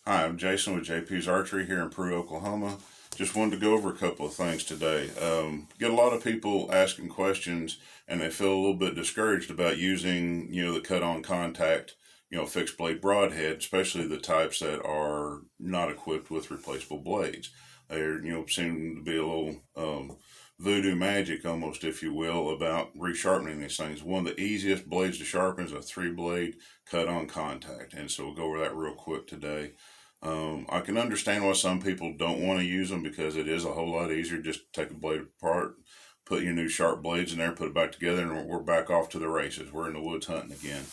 Hi, I'm Jason with JP's Archery here in Peru, Oklahoma. Just wanted to go over a couple of things today. Get a lot of people asking questions, and they feel a little bit discouraged about using, the cut-on contact, fixed blade broadhead, especially the types that are not equipped with replaceable blades. They're, seem to be a little voodoo magic, almost, if you will, about resharpening these things. One of the easiest blades to sharpen is a 3-blade cut-on contact, and so we'll go over that real quick today. I can understand why some people don't want to use them because it is a whole lot easier just to take a blade apart, put your new sharp blades in there, put it back together, and we're back off to the races. We're in the woods hunting again.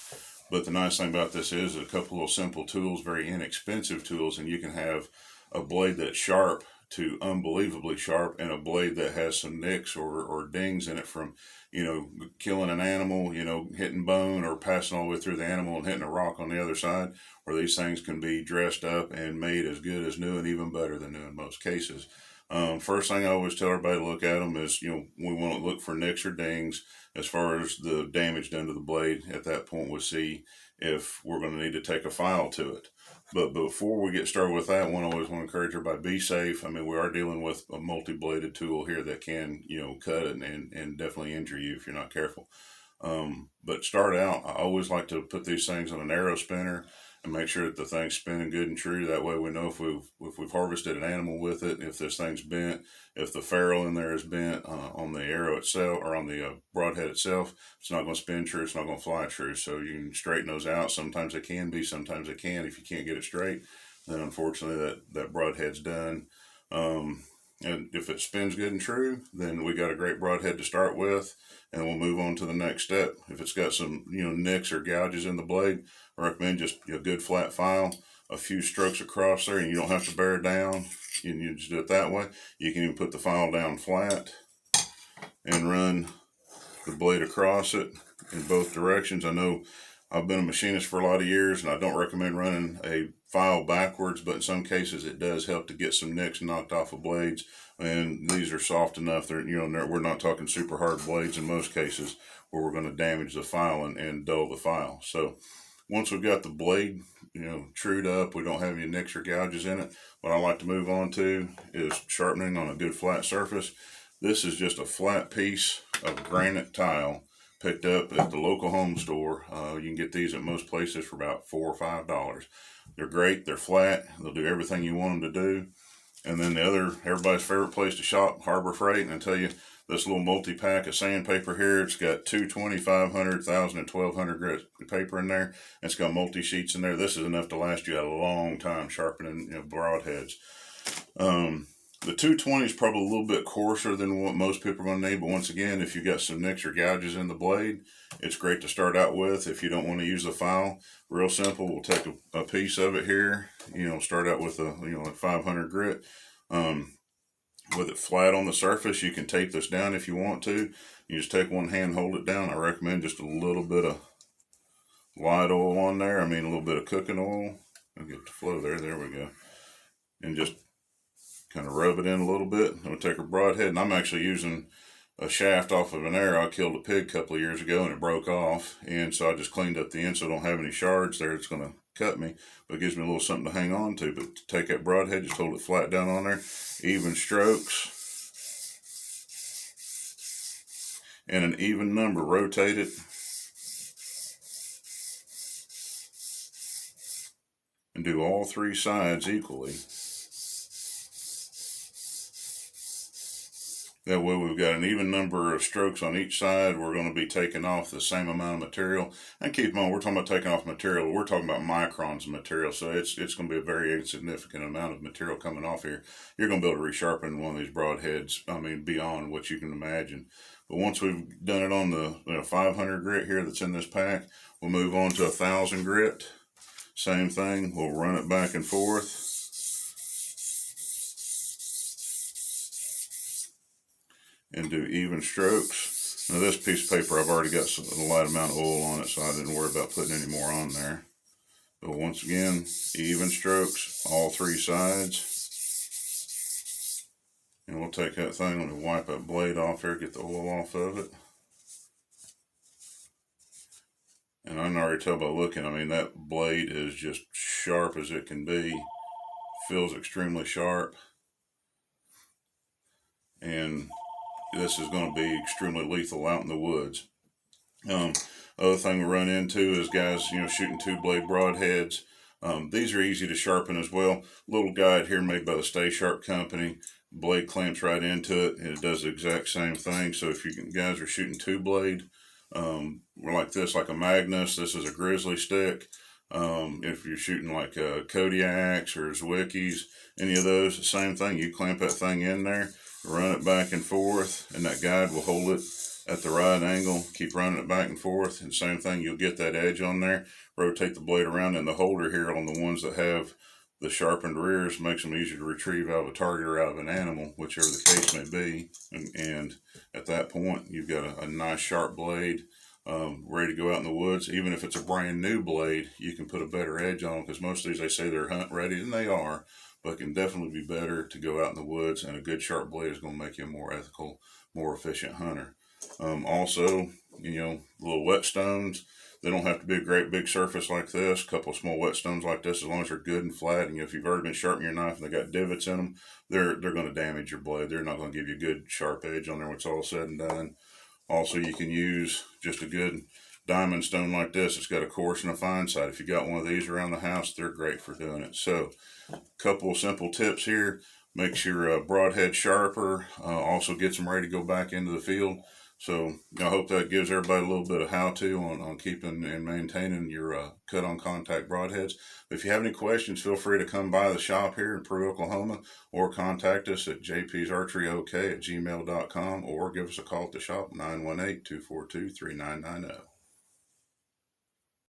But the nice thing about this is a couple of simple tools, very inexpensive tools, and you can have a blade that's sharp to unbelievably sharp and a blade that has some nicks or dings in it from, killing an animal, hitting bone or passing all the way through the animal and hitting a rock on the other side, where these things can be dressed up and made as good as new and even better than new in most cases. First thing I always tell everybody to look at them is, we want to look for nicks or dings as far as the damage done to the blade. At that point, we'll see if we're going to need to take a file to it. But before we get started with that, I always want to encourage everybody, be safe. I mean, we are dealing with a multi-bladed tool here that can, cut it and definitely injure you if you're not careful. But start out, I always like to put these things on an arrow spinner and make sure that the thing's spinning good and true. That way we know if we've harvested an animal with it, if this thing's bent, if the ferrule in there is bent on the arrow itself or on the broadhead itself, it's not going to spin true, it's not going to fly true. So you can straighten those out. Sometimes they can be, sometimes they can. If you can't get it straight, then unfortunately that broadhead's done. And if it spins good and true, then we got a great broadhead to start with, and we'll move on to the next step. If it's got some, nicks or gouges in the blade, I recommend just a good flat file, a few strokes across there, and you don't have to bear down. You just do it that way. You can even put the file down flat and run the blade across it in both directions. I know I've been a machinist for a lot of years, and I don't recommend running a file backwards, but in some cases it does help to get some nicks knocked off of blades. And these are soft enough. We're not talking super hard blades in most cases where we're going to damage the file and dull the file. So once we've got the blade, trued up, we don't have any nicks or gouges in it. What I like to move on to is sharpening on a good flat surface. This is just a flat piece of granite tile picked up at the local home store. You can get these at most places for about $4 or $5. They're great. They're flat. They'll do everything you want them to do. And then everybody's favorite place to shop, Harbor Freight, and I tell you, this little multi-pack of sandpaper here, it's got 220, 500, 1,000, and 1,200 grit paper in there. It's got multi-sheets in there. This is enough to last you a long time sharpening broadheads. The 220 is probably a little bit coarser than what most people are going to need, but once again, if you've got some nicks or gouges in the blade, it's great to start out with. If you don't want to use the file, real simple, we'll take a piece of it here, start out with like 500 grit. With it flat on the surface, you can tape this down if you want to. You just take one hand, hold it down. I recommend just a little bit of light oil on there. I mean, a little bit of cooking oil. I'll get the flow there. There we go. And just kind of rub it in a little bit. I'm going to take a broadhead, and I'm actually using a shaft off of an arrow. I killed a pig a couple of years ago, and it broke off. And so I just cleaned up the end so I don't have any shards there. It's going to cut me, but it gives me a little something to hang on to. But to take that broadhead, just hold it flat down on there. Even strokes. And an even number. Rotate it. And do all 3 sides equally. That way we've got an even number of strokes on each side. We're going to be taking off the same amount of material. And keep in mind, we're talking about taking off material. We're talking about microns of material. So it's going to be a very insignificant amount of material coming off here. You're going to be able to resharpen one of these broadheads, beyond what you can imagine. But once we've done it on the 500 grit here that's in this pack, we'll move on to 1,000 grit. Same thing. We'll run it back and forth. And do even strokes. Now this piece of paper, I've already got a light amount of oil on it, so I didn't worry about putting any more on there. But once again, even strokes, all 3 sides. And we'll take that thing and wipe that blade off here, get the oil off of it. And I can already tell by looking, that blade is just sharp as it can be. feels extremely sharp, and this is going to be extremely lethal out in the woods. Um, Other thing we run into is guys, shooting 2-blade broadheads. These are easy to sharpen as well. Little guide here made by the Stay Sharp company. Blade clamps right into it, and it does the exact same thing. So if you guys are shooting 2-blade, like this, like a Magnus, this is a grizzly stick. If you're shooting like Kodiaks or Zwicky's, any of those, same thing. You clamp that thing in there, run it back and forth, and that guide will hold it at the right angle. Keep running it back and forth, and same thing, you'll get that edge on there. Rotate the blade around, and the holder here on the ones that have the sharpened rears makes them easier to retrieve out of a target or out of an animal, whichever the case may be. And at that point, you've got a nice sharp blade ready to go out in the woods. Even if it's a brand new blade, you can put a better edge on them, because most of these, they say they're hunt ready, and they are, but it can definitely be better to go out in the woods, and a good sharp blade is going to make you a more ethical, more efficient hunter. Also, little whetstones, they don't have to be a great big surface like this. A couple of small whetstones like this, as long as they're good and flat, and if you've already been sharpening your knife and they got divots in them, they're going to damage your blade. They're not going to give you a good sharp edge on there when it's all said and done. Also, you can use just a good diamond stone like this. It's got a coarse and a fine side. If you got one of these around the house, they're great for doing it. So, a couple of simple tips here. Makes your broadhead sharper. Also gets them ready to go back into the field. So I hope that gives everybody a little bit of how-to on keeping and maintaining your cut-on contact broadheads. If you have any questions, feel free to come by the shop here in Peru, Oklahoma, or contact us at jpsarcheryok@gmail.com, or give us a call at the shop, 918-242-3990.